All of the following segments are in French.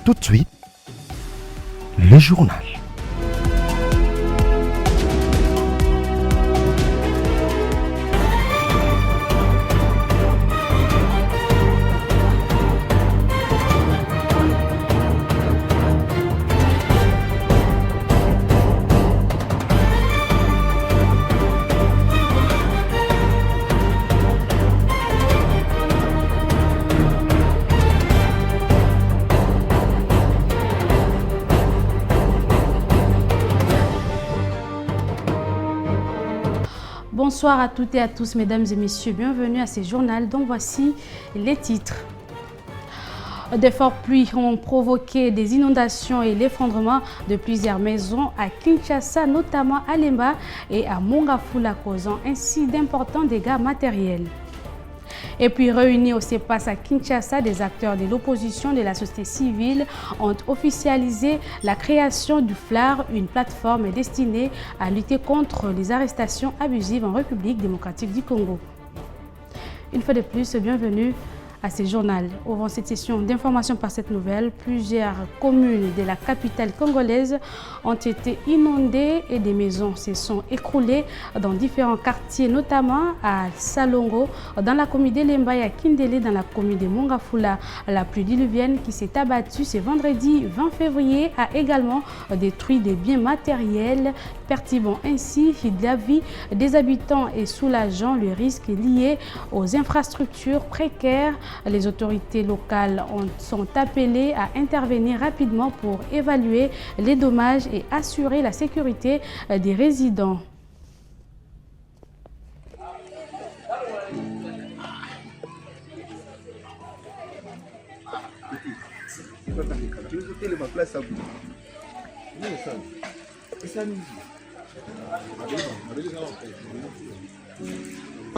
Tout de suite, le journal. Bonsoir à toutes et à tous, mesdames et messieurs. Bienvenue à ce journal dont voici les titres. De fortes pluies ont provoqué des inondations et l'effondrement de plusieurs maisons à Kinshasa, notamment à Lemba et à Mongafula, causant ainsi d'importants dégâts matériels. Et puis réunis au CEPAS à Kinshasa, des acteurs de l'opposition de la société civile ont officialisé la création du FLAR, une plateforme destinée à lutter contre les arrestations abusives en République démocratique du Congo. Une fois de plus, bienvenue à ce journal. Ouvrant cette session d'information par cette nouvelle, plusieurs communes de la capitale congolaise ont été inondées et des maisons se sont écroulées dans différents quartiers, notamment à Salongo, dans la commune d'Elemba et à Kindele, dans la commune de Mongafula. La pluie diluvienne qui s'est abattue ce vendredi 20 février a également détruit des biens matériels, perturbant ainsi la vie des habitants et soulageant le risque lié aux infrastructures précaires. Les autorités locales sont appelées à intervenir rapidement pour évaluer les dommages et assurer la sécurité des résidents.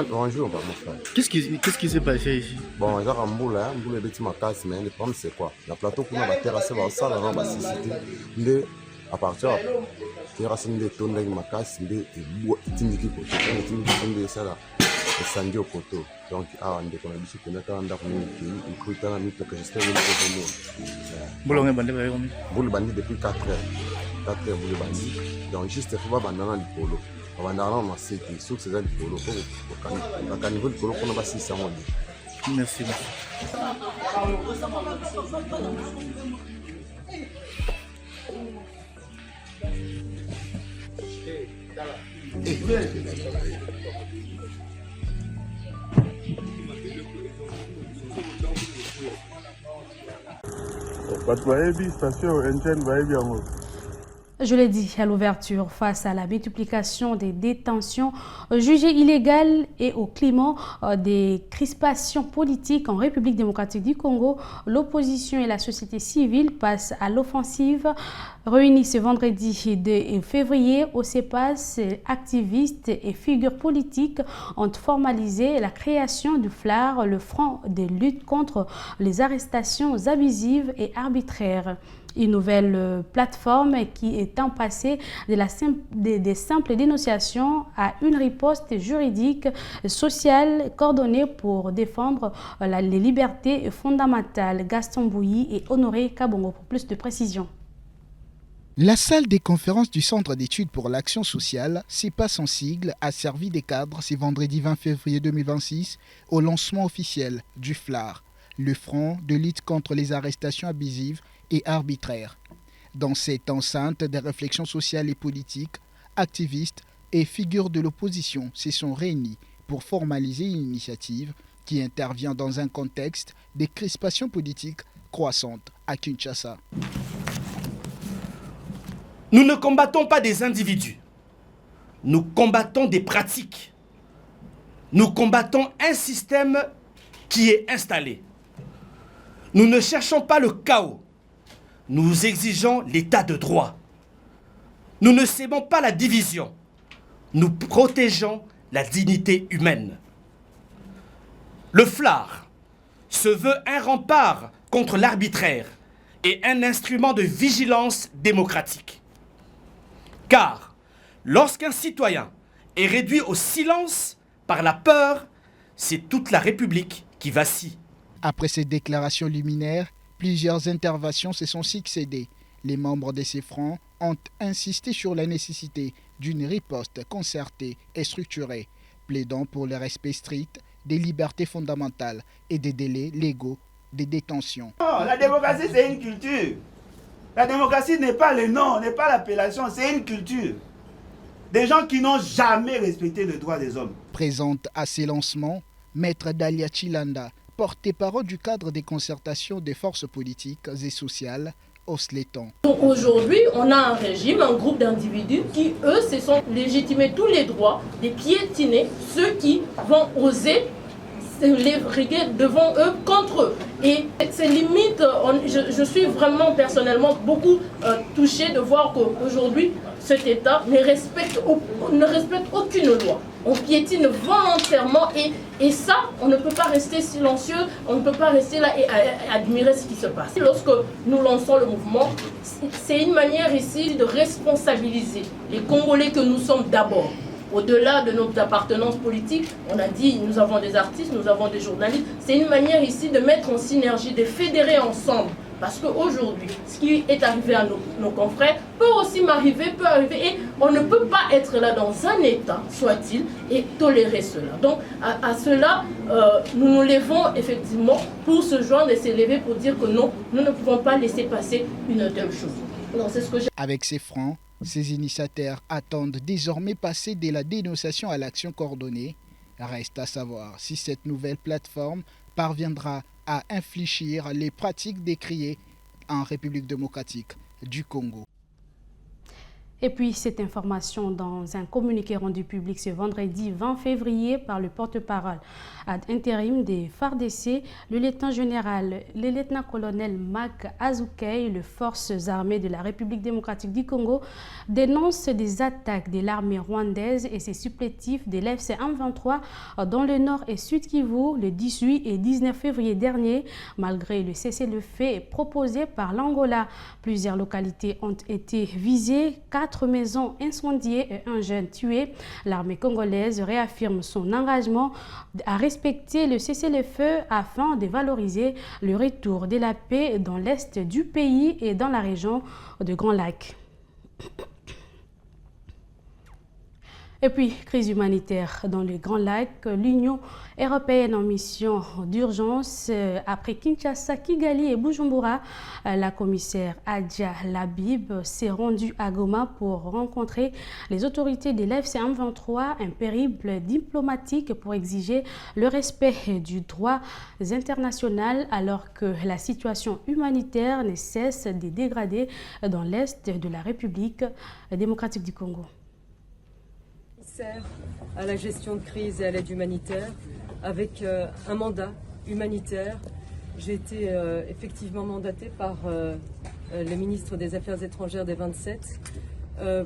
Bonjour, mon frère. Qu'est-ce qui s'est passé ici? Bon, genre Mboula est petit ma casse, mais le problème c'est quoi? La plateau pour la terrasse, ça va dans la cité. Mais à partir de la terrasse, de tonne de ma casse, de timiki koto, de ça là, de sandy au koto. Donc, on est comme si on était en train de écouter un mythe que j'espère que vous Boulon est bandé par combien? Boule bandit depuis 4 heures. 4 heures boule bandit. Donc, juste il faut pas bandana le polo. On va cité sur ces ailes polo pour qu'à niveau de polo qu'on a passé ça. Merci. Je l'ai dit à l'ouverture, face à la multiplication des détentions jugées illégales et au climat des crispations politiques en République démocratique du Congo, l'opposition et la société civile passent à l'offensive. Réunis ce vendredi 2 février au CEPAS, activistes et figures politiques ont formalisé la création du FLAR, le Front de lutte contre les arrestations abusives et arbitraires. Une nouvelle plateforme qui est en passé des simples dénonciations à une riposte juridique, sociale, coordonnée pour défendre les libertés fondamentales. Gaston Bouilly et Honoré Kabongo pour plus de précisions. La salle des conférences du Centre d'études pour l'action sociale, CEPAS en sigle, a servi des cadres ce vendredi 20 février 2026 au lancement officiel du FLAR, le Front de lutte contre les arrestations abusives et arbitraires. Dans cette enceinte, des réflexions sociales et politiques, activistes et figures de l'opposition se sont réunis pour formaliser une initiative qui intervient dans un contexte de crispations politiques croissantes à Kinshasa. Nous ne combattons pas des individus, nous combattons des pratiques. Nous combattons un système qui est installé. Nous ne cherchons pas le chaos, nous exigeons l'état de droit. Nous ne s'aimons pas la division, nous protégeons la dignité humaine. Le FLAR se veut un rempart contre l'arbitraire et un instrument de vigilance démocratique. Car lorsqu'un citoyen est réduit au silence par la peur, c'est toute la République qui vacille. Après ces déclarations liminaires, Plusieurs interventions se sont succédées. Les membres de ces fronts ont insisté sur la nécessité d'une riposte concertée et structurée, plaidant pour le respect strict des libertés fondamentales et des délais légaux de détention. Non, la démocratie, c'est une culture. La démocratie n'est pas le nom, n'est pas l'appellation, c'est une culture. Des gens qui n'ont jamais respecté le droit des hommes. Présente à ces lancements, Maître Dalia Chilanda, porte-parole du cadre des concertations des forces politiques et sociales, hausse les tons. Donc aujourd'hui, on a un régime, un groupe d'individus qui, eux, se sont légitimés tous les droits de piétiner ceux qui vont oser les riguer devant eux, contre eux. Et ces limites, je suis vraiment personnellement beaucoup touchée de voir qu'aujourd'hui, cet État ne respecte aucune loi. On piétine volontairement et ça, on ne peut pas rester silencieux, on ne peut pas rester là et admirer ce qui se passe. Lorsque nous lançons le mouvement, c'est une manière ici de responsabiliser les Congolais que nous sommes d'abord. Au-delà de notre appartenance politique, on a dit nous avons des artistes, nous avons des journalistes. C'est une manière ici de mettre en synergie, de fédérer ensemble. Parce qu'aujourd'hui, ce qui est arrivé à nos confrères peut aussi m'arriver, peut arriver. Et on ne peut pas être là dans un état, soit-il, et tolérer cela. Donc à cela, nous nous levons effectivement pour se joindre et s'élever pour dire que non, nous ne pouvons pas laisser passer une telle chose. Donc, c'est ce que Avec ces fronts, ces initiateurs attendent désormais passer de la dénonciation à l'action coordonnée. Reste à savoir si cette nouvelle plateforme parviendra à infléchir les pratiques décriées en République démocratique du Congo. Et puis, cette information dans un communiqué rendu public ce vendredi 20 février par le porte-parole ad intérim des FARDC, le lieutenant-colonel Mac Azoukay, les forces armées de la République démocratique du Congo, dénonce des attaques de l'armée rwandaise et ses supplétifs de l'FC 123 dans le nord et sud Kivu le 18 et 19 février dernier, malgré le cessez-le-feu proposé par l'Angola. Plusieurs localités ont été visées, 4 maisons incendiées et un jeune tué. L'armée congolaise réaffirme son engagement à respecter le cessez-le-feu afin de valoriser le retour de la paix dans l'est du pays et dans la région de Grand Lac. Et puis, crise humanitaire dans le Grand Lac, l'Union européenne en mission d'urgence après Kinshasa, Kigali et Bujumbura. La commissaire Adja Labib s'est rendue à Goma pour rencontrer les autorités de l'FC 123, un périple diplomatique pour exiger le respect du droit international alors que la situation humanitaire ne cesse de dégrader dans l'est de la République démocratique du Congo. À la gestion de crise et à l'aide humanitaire avec un mandat humanitaire. J'ai été effectivement mandatée par le ministre des Affaires étrangères des 27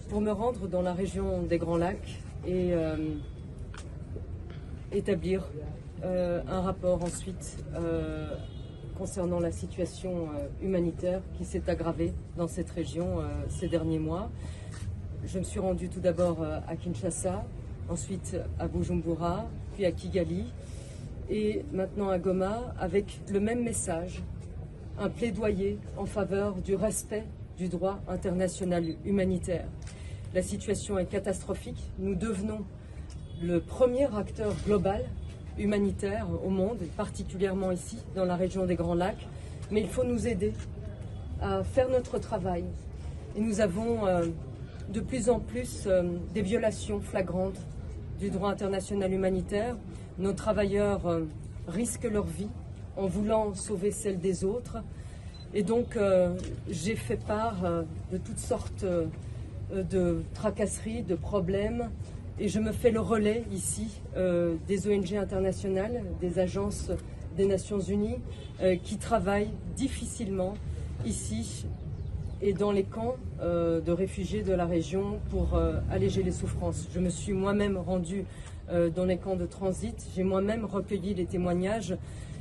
pour me rendre dans la région des Grands Lacs et établir un rapport ensuite concernant la situation humanitaire qui s'est aggravée dans cette région ces derniers mois. Je me suis rendue tout d'abord à Kinshasa, ensuite à Bujumbura, puis à Kigali et maintenant à Goma avec le même message, un plaidoyer en faveur du respect du droit international humanitaire. La situation est catastrophique. Nous devenons le premier acteur global humanitaire au monde, particulièrement ici dans la région des Grands Lacs, mais il faut nous aider à faire notre travail. Et nous avons de plus en plus des violations flagrantes du droit international humanitaire. Nos travailleurs risquent leur vie en voulant sauver celle des autres. Et donc j'ai fait part de toutes sortes de tracasseries, de problèmes. Et je me fais le relais ici des ONG internationales, des agences des Nations Unies qui travaillent difficilement ici et dans les camps de réfugiés de la région pour alléger les souffrances. Je me suis moi-même rendue dans les camps de transit, j'ai moi-même recueilli les témoignages.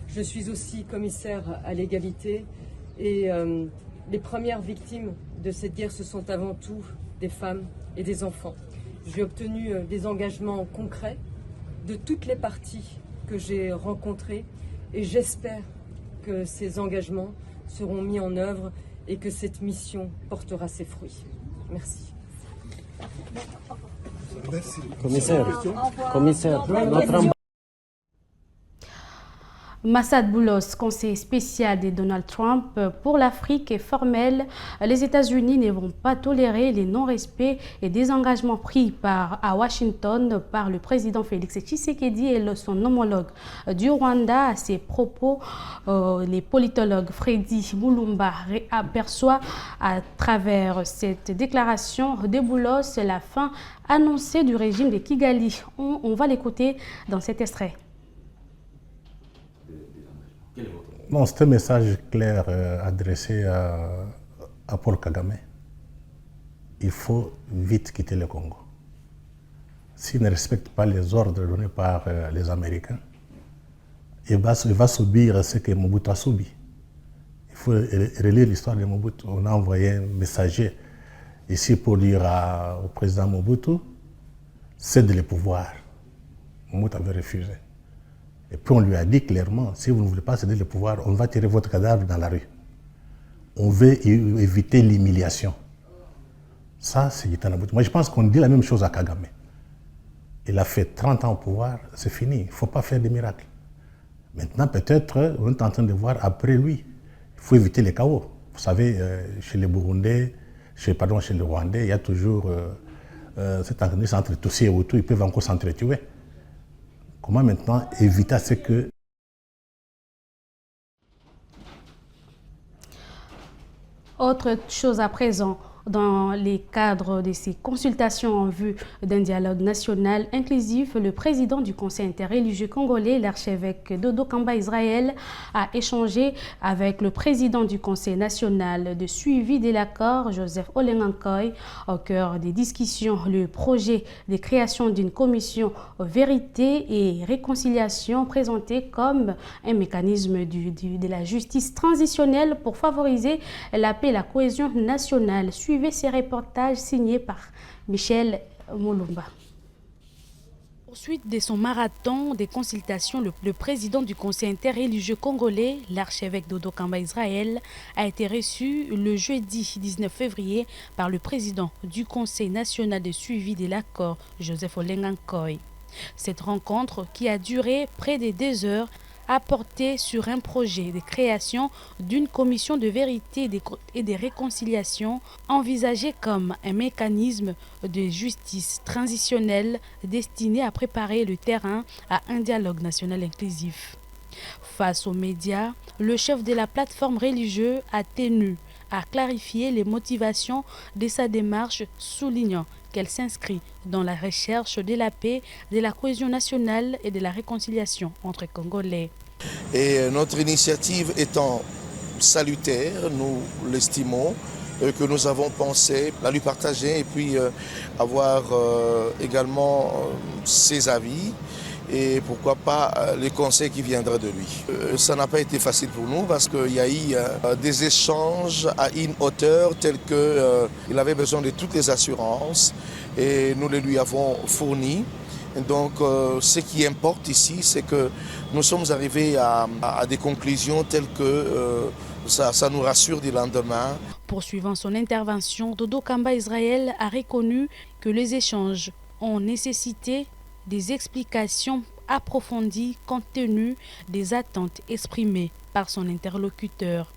Je suis aussi commissaire à l'égalité et les premières victimes de cette guerre, ce sont avant tout des femmes et des enfants. J'ai obtenu des engagements concrets de toutes les parties que j'ai rencontrées et j'espère que ces engagements seront mis en œuvre et que cette mission portera ses fruits. Merci. Commissaire, notre Massad Boulos, conseiller spécial de Donald Trump pour l'Afrique, est formel. Les États-Unis ne vont pas tolérer les non-respects et désengagements pris à Washington par le président Félix Tshisekedi et son homologue du Rwanda. À ces propos, les politologues Freddy Mulumba aperçoit à travers cette déclaration de Boulos la fin annoncée du régime de Kigali. On va l'écouter dans cet extrait. Non, c'est un message clair adressé à Paul Kagame. Il faut vite quitter le Congo. S'il ne respecte pas les ordres donnés par les Américains, il va subir ce que Mobutu a subi. Il faut relire l'histoire de Mobutu. On a envoyé un messager ici pour dire au président Mobutu, cède le pouvoir. Mobutu avait refusé. Et puis on lui a dit clairement, si vous ne voulez pas céder le pouvoir, on va tirer votre cadavre dans la rue. On veut éviter l'humiliation. Ça, c'est Gitana Mobutu. Moi, je pense qu'on dit la même chose à Kagame. Il a fait 30 ans au pouvoir, c'est fini. Il ne faut pas faire des miracles. Maintenant, peut-être, on est en train de voir après lui. Il faut éviter les chaos. Vous savez, chez les Burundais, chez les Rwandais, il y a toujours cette tendance entre Tutsi et Hutu, ils peuvent encore s'entretuer. Comment maintenant éviter ce que... Autre chose à présent, dans les cadres de ces consultations en vue d'un dialogue national inclusif, le président du Conseil interreligieux congolais, l'archevêque Dodo Kamba Israël, a échangé avec le président du Conseil national de suivi de l'accord, Joseph Olengankoy. Au cœur des discussions, le projet de création d'une commission vérité et réconciliation présenté comme un mécanisme de la justice transitionnelle pour favoriser la paix et la cohésion nationale. Suivez ces reportages signés par Michel Mulumba. Suite de son marathon des consultations, le président du Conseil interreligieux congolais, l'archevêque Dodo Kamba Israël, a été reçu le jeudi 19 février par le président du Conseil national de suivi de l'accord, Joseph Olengankoy. Cette rencontre, qui a duré près de 2 heures, a porté sur un projet de création d'une commission de vérité et de réconciliation envisagée comme un mécanisme de justice transitionnelle destiné à préparer le terrain à un dialogue national inclusif. Face aux médias, le chef de la plateforme religieuse a tenu à clarifier les motivations de sa démarche, soulignant qu'elle s'inscrit dans la recherche de la paix, de la cohésion nationale et de la réconciliation entre Congolais. Et notre initiative étant salutaire, nous l'estimons, que nous avons pensé la lui partager et puis avoir également ses avis et pourquoi pas les conseils qui viendraient de lui. Ça n'a pas été facile pour nous parce qu'il y a eu des échanges à une hauteur telle qu'il avait besoin de toutes les assurances et nous les lui avons fournies. Donc ce qui importe ici, c'est que nous sommes arrivés à des conclusions telles que ça nous rassure du lendemain. Poursuivant son intervention, Dodo Kamba Israël a reconnu que les échanges ont nécessité des explications approfondies compte tenu des attentes exprimées par son interlocuteur.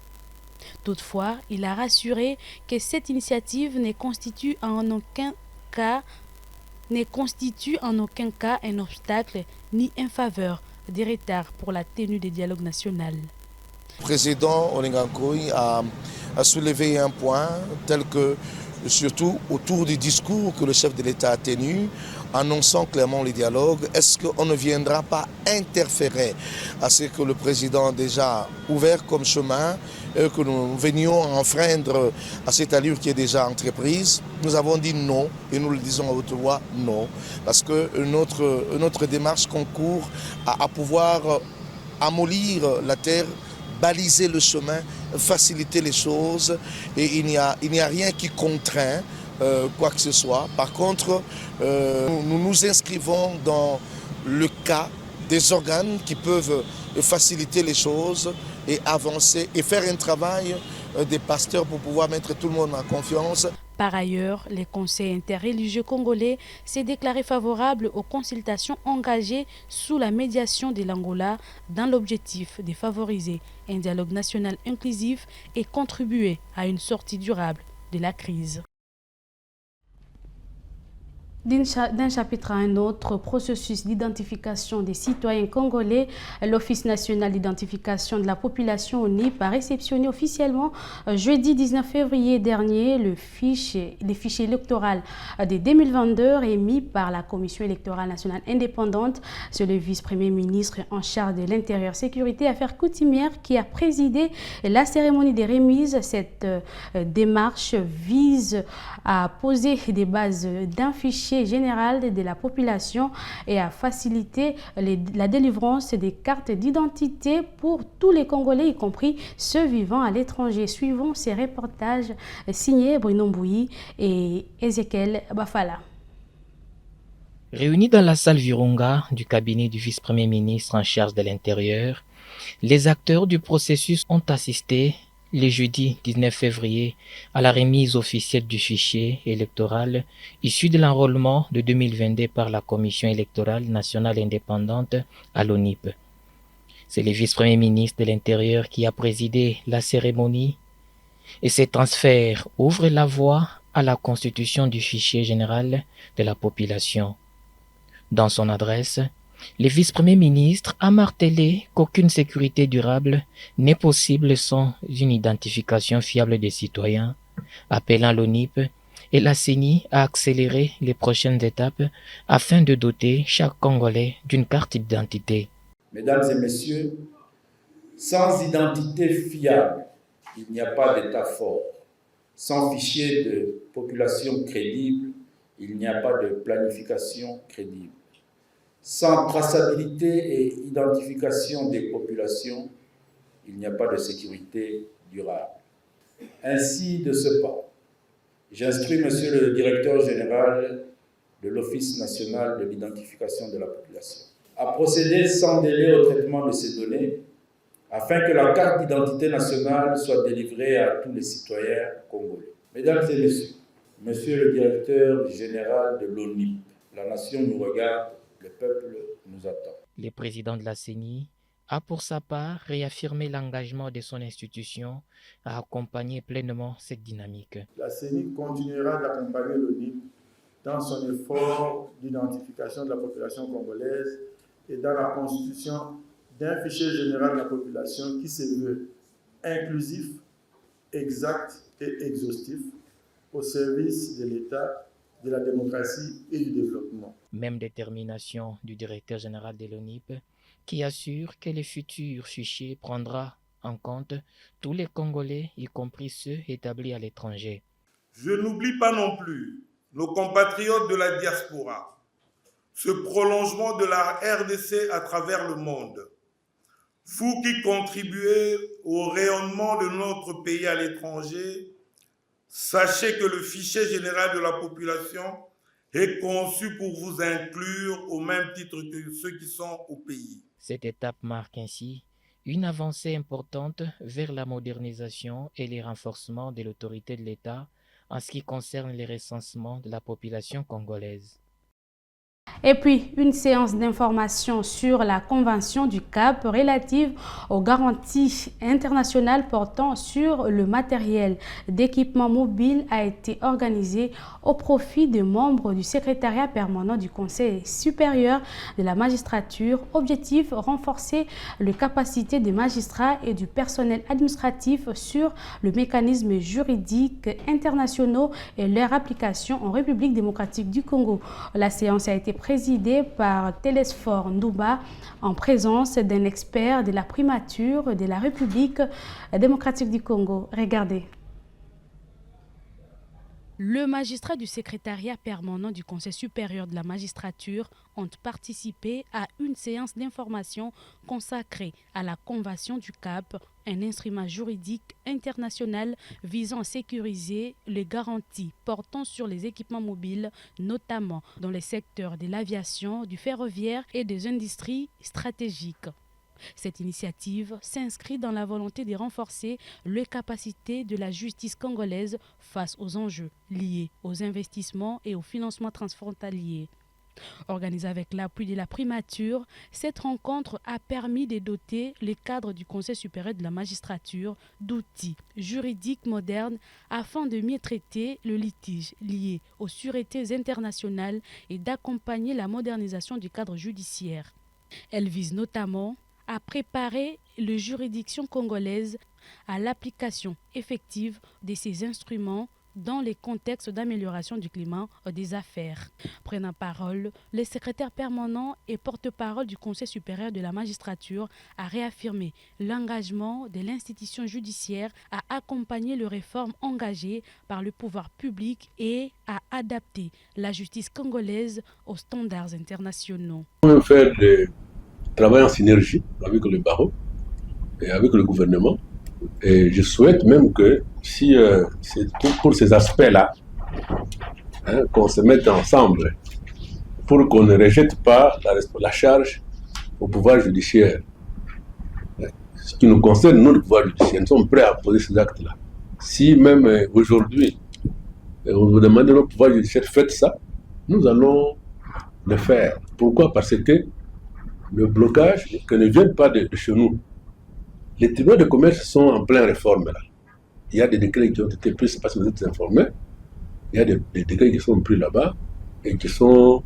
Toutefois, il a rassuré que cette initiative ne constitue en aucun cas un obstacle ni une faveur des retards pour la tenue des dialogues nationaux. Le président Olengankoy a soulevé un point tel que, surtout autour du discours que le chef de l'État a tenu, annonçant clairement les dialogues, est-ce qu'on ne viendra pas interférer à ce que le président a déjà ouvert comme chemin et que nous venions enfreindre à cette allure qui est déjà entreprise? Nous avons dit non et nous le disons à haute voix non, parce que notre démarche concourt à pouvoir amollir la terre, baliser le chemin, faciliter les choses et il n'y a rien qui contraint quoi que ce soit. Par contre, nous nous inscrivons dans le cas des organes qui peuvent faciliter les choses et avancer et faire un travail des pasteurs pour pouvoir mettre tout le monde en confiance. Par ailleurs, les conseils interreligieux congolais s'est déclaré favorable aux consultations engagées sous la médiation de l'Angola dans l'objectif de favoriser un dialogue national inclusif et contribuer à une sortie durable de la crise. D'un chapitre à un autre, processus d'identification des citoyens congolais, l'Office national d'identification de la population ONIP a réceptionné officiellement jeudi 19 février dernier les fichiers électoraux de 2022 émis par la Commission électorale nationale indépendante. C'est le vice-premier ministre en charge de l'Intérieur, Sécurité et Affaires coutumières qui a présidé la cérémonie des remises. Cette démarche vise à poser des bases d'un fichier général de la population et à faciliter la délivrance des cartes d'identité pour tous les Congolais, y compris ceux vivant à l'étranger. Suivons ces reportages signés Bruno Mbouyi et Ezekiel Bafala. Réunis dans la salle Virunga du cabinet du vice-premier ministre en charge de l'Intérieur, les acteurs du processus ont assisté le jeudi 19 février à la remise officielle du fichier électoral issu de l'enrôlement de 2022 par la Commission électorale nationale indépendante à l'ONIP. C'est le vice-premier ministre de l'Intérieur qui a présidé la cérémonie et ces transferts ouvrent la voie à la constitution du fichier général de la population. Dans son adresse, le vice-premier ministre a martelé qu'aucune sécurité durable n'est possible sans une identification fiable des citoyens, appelant l'ONIP et la CENI à accélérer les prochaines étapes afin de doter chaque Congolais d'une carte d'identité. Mesdames et messieurs, sans identité fiable, il n'y a pas d'État fort. Sans fichier de population crédible, il n'y a pas de planification crédible. Sans traçabilité et identification des populations, il n'y a pas de sécurité durable. Ainsi, de ce pas, j'instruis Monsieur le Directeur général de l'Office national de l'identification de la population à procéder sans délai au traitement de ces données afin que la carte d'identité nationale soit délivrée à tous les citoyens congolais. Mesdames et messieurs, Monsieur le Directeur général de l'ONIP, la nation nous regarde, le peuple nous attend. Le président de la CENI a pour sa part réaffirmé l'engagement de son institution à accompagner pleinement cette dynamique. La CENI continuera d'accompagner l'ONIP dans son effort d'identification de la population congolaise et dans la constitution d'un fichier général de la population qui se veut inclusif, exact et exhaustif au service de l'État, de la démocratie et du développement. Même détermination du directeur général de l'ONIP qui assure que le futur fichier prendra en compte tous les Congolais, y compris ceux établis à l'étranger. Je n'oublie pas non plus nos compatriotes de la diaspora, ce prolongement de la RDC à travers le monde. Vous qui contribuez au rayonnement de notre pays à l'étranger, sachez que le fichier général de la population est conçu pour vous inclure au même titre que ceux qui sont au pays. Cette étape marque ainsi une avancée importante vers la modernisation et le renforcement de l'autorité de l'État en ce qui concerne le recensement de la population congolaise. Et puis, une séance d'information sur la Convention du Cap relative aux garanties internationales portant sur le matériel d'équipement mobile a été organisée au profit des membres du secrétariat permanent du Conseil supérieur de la magistrature. Objectif, renforcer les capacités des magistrats et du personnel administratif sur le mécanisme juridique internationaux et leur application en République démocratique du Congo. La séance a été présidé par Télésphore Ndouba en présence d'un expert de la primature de la République démocratique du Congo. Regardez. Le magistrat du secrétariat permanent du Conseil supérieur de la magistrature ont participé à une séance d'information consacrée à la Convention du Cap, un instrument juridique international visant à sécuriser les garanties portant sur les équipements mobiles, notamment dans les secteurs de l'aviation, du ferroviaire et des industries stratégiques. Cette initiative s'inscrit dans la volonté de renforcer les capacités de la justice congolaise face aux enjeux liés aux investissements et au financement transfrontalier. Organisée avec l'appui de la primature, cette rencontre a permis de doter les cadres du Conseil supérieur de la magistrature d'outils juridiques modernes afin de mieux traiter le litige lié aux sûretés internationales et d'accompagner la modernisation du cadre judiciaire. Elle vise notamment à préparer les juridictions congolaises à l'application effective de ces instruments dans les contextes d'amélioration du climat des affaires. Prenant parole, le secrétaire permanent et porte-parole du Conseil supérieur de la magistrature a réaffirmé l'engagement de l'institution judiciaire à accompagner les réformes engagées par le pouvoir public et à adapter la justice congolaise aux standards internationaux. On va faire le travail en synergie avec le barreau et avec le gouvernement. Et je souhaite même que si c'est pour ces aspects-là, qu'on se mette ensemble pour qu'on ne rejette pas la charge au pouvoir judiciaire. Ce qui nous concerne, nous, le pouvoir judiciaire, nous sommes prêts à poser ces actes-là. Si même aujourd'hui, on vous demande au pouvoir judiciaire, faites ça, nous allons le faire. Pourquoi? Parce que le blocage, que ne vienne pas de chez nous. Les tribunaux de commerce sont en pleine réforme là. Il y a des décrets qui ont été pris, je ne sais pas si vous êtes informés. Il y a des décrets qui sont pris là-bas et qui sont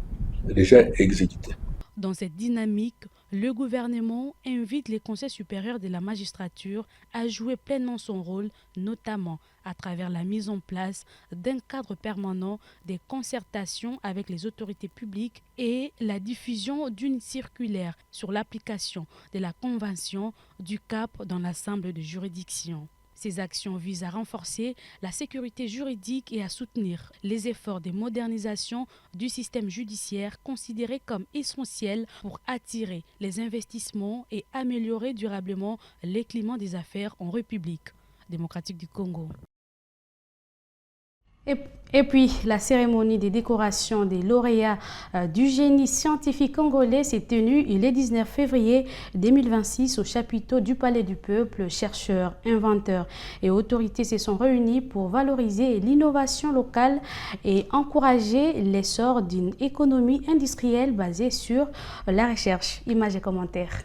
déjà exécutés. Dans cette dynamique, le gouvernement invite les conseils supérieurs de la magistrature à jouer pleinement son rôle, notamment à travers la mise en place d'un cadre permanent des concertations avec les autorités publiques et la diffusion d'une circulaire sur l'application de la Convention du Cap dans l'ensemble des juridictions. Ces actions visent à renforcer la sécurité juridique et à soutenir les efforts de modernisation du système judiciaire considérés comme essentiels pour attirer les investissements et améliorer durablement les climats des affaires en République démocratique du Congo. Et puis, la cérémonie des décorations des lauréats du génie scientifique congolais s'est tenue le 19 février 2026 au chapiteau du Palais du Peuple. Chercheurs, inventeurs et autorités se sont réunis pour valoriser l'innovation locale et encourager l'essor d'une économie industrielle basée sur la recherche. Images et commentaires.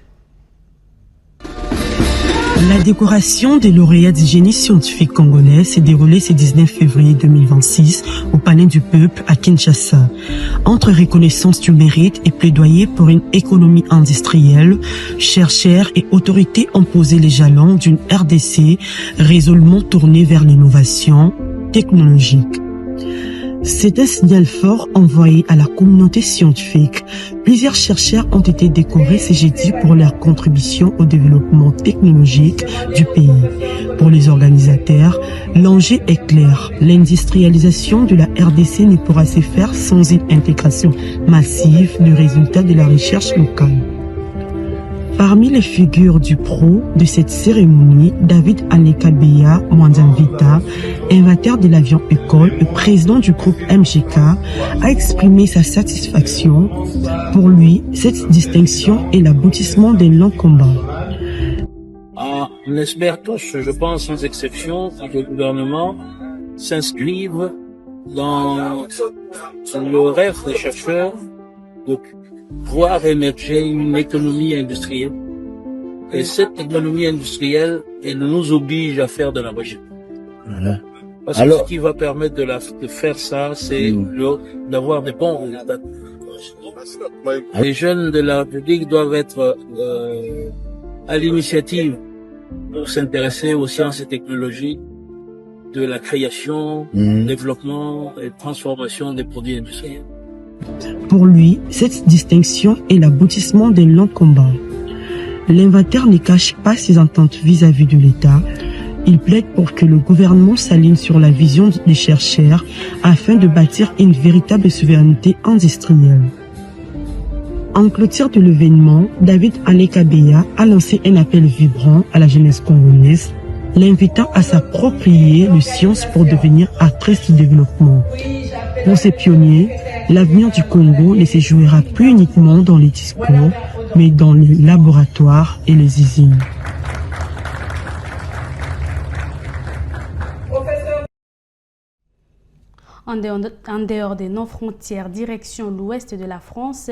La décoration des lauréats du génie scientifique congolais s'est déroulée ce 19 février 2026 au Palais du Peuple à Kinshasa. Entre reconnaissance du mérite et plaidoyer pour une économie industrielle, chercheurs et autorités ont posé les jalons d'une RDC résolument tournée vers l'innovation technologique. C'est un signal fort envoyé à la communauté scientifique. Plusieurs chercheurs ont été décorés ce jeudi pour leur contribution au développement technologique du pays. Pour les organisateurs, l'enjeu est clair. L'industrialisation de la RDC ne pourra se faire sans une intégration massive des résultats de la recherche locale. Parmi les figures du pro de cette cérémonie, David Anekabeya Mwanzamvita, inventeur de l'avion École et président du groupe MGK, a exprimé sa satisfaction. Pour lui, cette distinction est l'aboutissement d'un long combat. On espère tous, je pense sans exception, que le gouvernement s'inscrive dans le rêve des chercheurs de voir émerger une économie industrielle. Et cette économie industrielle, elle nous oblige à faire de la recherche. Voilà. Parce que ce qui va permettre de faire ça, c'est d'avoir des bons résultats. Les jeunes de la République doivent être à l'initiative pour s'intéresser aux sciences et technologies, de la création, développement et transformation des produits industriels. Pour lui, cette distinction est l'aboutissement d'un long combat. L'inventeur ne cache pas ses ententes vis-à-vis de l'État. Il plaide pour que le gouvernement s'aligne sur la vision des chercheurs afin de bâtir une véritable souveraineté industrielle. En clôture de l'événement, David Anekabeya a lancé un appel vibrant à la jeunesse congolaise, l'invitant à s'approprier les sciences pour devenir actrice du développement. Pour ces pionniers, l'avenir du Congo ne se jouera plus uniquement dans les discours, mais dans les laboratoires et les usines. En dehors des non-frontières, direction l'ouest de la France,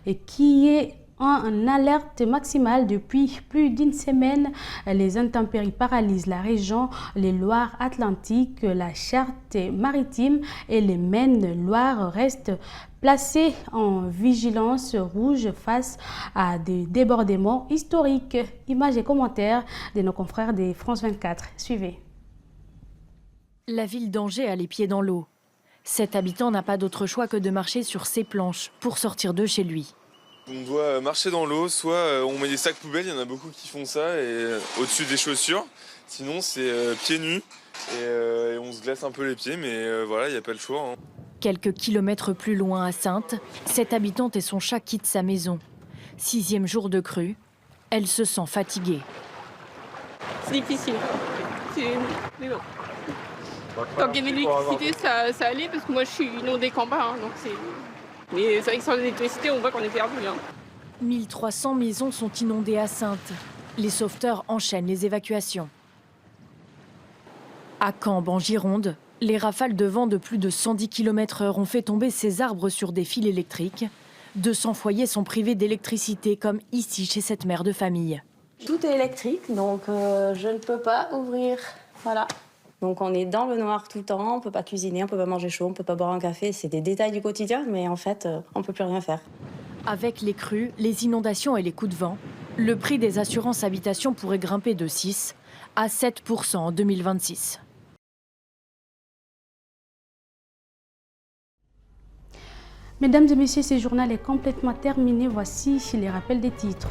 et qui est en alerte maximale depuis plus d'une semaine. Les intempéries paralysent la région, les Loire-Atlantique, la Charente-Maritime et les Maine-Loire restent placés en vigilance rouge face à des débordements historiques. Images et commentaires de nos confrères de France 24. Suivez. La ville d'Angers a les pieds dans l'eau. Cet habitant n'a pas d'autre choix que de marcher sur ses planches pour sortir de chez lui. On doit marcher dans l'eau, soit on met des sacs poubelles, il y en a beaucoup qui font ça, et au-dessus des chaussures. Sinon c'est pieds nus et on se glace un peu les pieds, mais voilà, il n'y a pas le choix. Hein. Quelques kilomètres plus loin à Saintes, cette habitante et son chat quittent sa maison. 6e jour de crue, elle se sent fatiguée. C'est difficile. Mais bon. Tant qu'il y avait de l'électricité, ça allait, parce que moi je suis inondée qu'en bas, hein, donc c'est... Mais c'est vrai que sans l'électricité, on voit qu'on est perdu. Hein. 1300 maisons sont inondées à Saintes. Les sauveteurs enchaînent les évacuations. À Cambes, en Gironde, les rafales de vent de plus de 110 km/h ont fait tomber ces arbres sur des fils électriques. 200 foyers sont privés d'électricité, comme ici chez cette mère de famille. Tout est électrique, donc je ne peux pas ouvrir. Voilà. Donc on est dans le noir tout le temps, on ne peut pas cuisiner, on ne peut pas manger chaud, on ne peut pas boire un café. C'est des détails du quotidien, mais en fait, on ne peut plus rien faire. Avec les crues, les inondations et les coups de vent, le prix des assurances habitation pourrait grimper de 6 à 7% en 2026. Mesdames et messieurs, ce journal est complètement terminé. Voici les rappels des titres.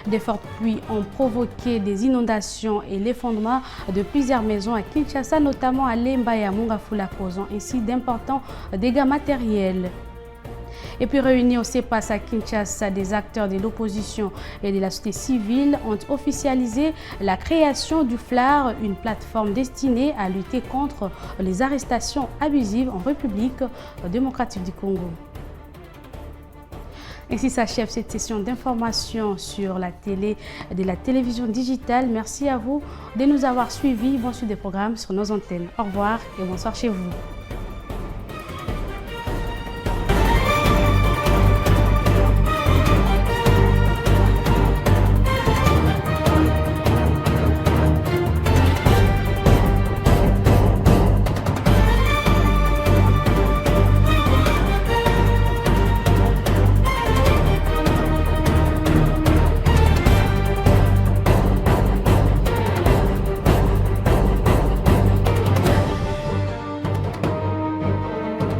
Des fortes pluies ont provoqué des inondations et l'effondrement de plusieurs maisons à Kinshasa, notamment à Lemba et à Mongafula, causant ainsi d'importants dégâts matériels. Et puis réunis au CEPAS à Kinshasa, des acteurs de l'opposition et de la société civile ont officialisé la création du FLAR, une plateforme destinée à lutter contre les arrestations abusives en République démocratique du Congo. Ainsi s'achève cette session d'information sur la télé de la télévision digitale. Merci à vous de nous avoir suivis. Bonne suite des programmes sur nos antennes. Au revoir et bonsoir chez vous.